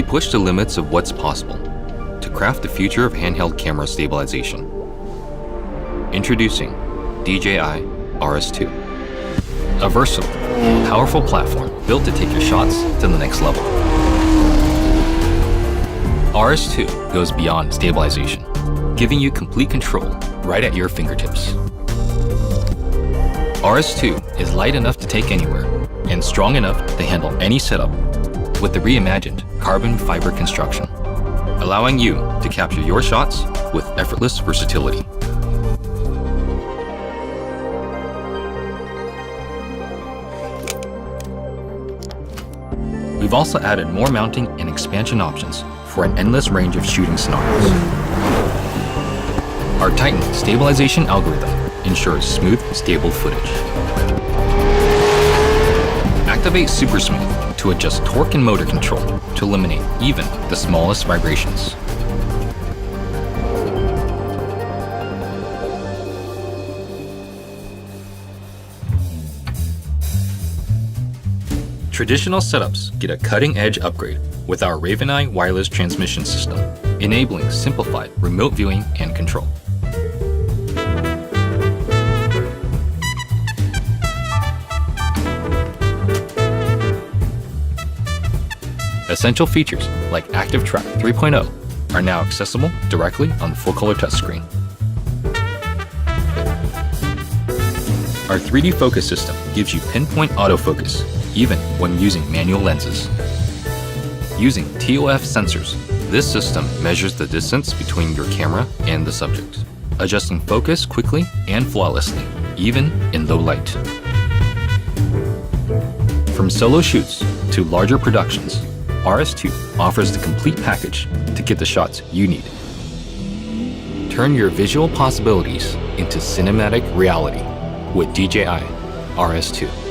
We push the limits of what's possible to craft the future of handheld camera stabilization. Introducing DJI RS2, a versatile, powerful platform built to take your shots to the next level. RS2 goes beyond stabilization, giving you complete control right at your fingertips. RS2 is light enough to take anywhere and strong enough to handle any setup with the reimagined carbon fiber construction, allowing you to capture your shots with effortless versatility. We've also added more mounting and expansion options for an endless range of shooting scenarios. Our Titan stabilization algorithm ensures smooth, stable footage. Activate Super Smooth to adjust torque and motor control to eliminate even the smallest vibrations. Traditional setups get a cutting-edge upgrade with our RavenEye wireless transmission system, enabling simplified remote viewing and control. Essential features like Active Track 3.0 are now accessible directly on the full-color touchscreen. Our 3D focus system gives you pinpoint autofocus even when using manual lenses. Using TOF sensors, this system measures the distance between your camera and the subject, adjusting focus quickly and flawlessly, even in low light. From solo shoots to larger productions, RS2 offers the complete package to get the shots you need. Turn your visual possibilities into cinematic reality with DJI RS2.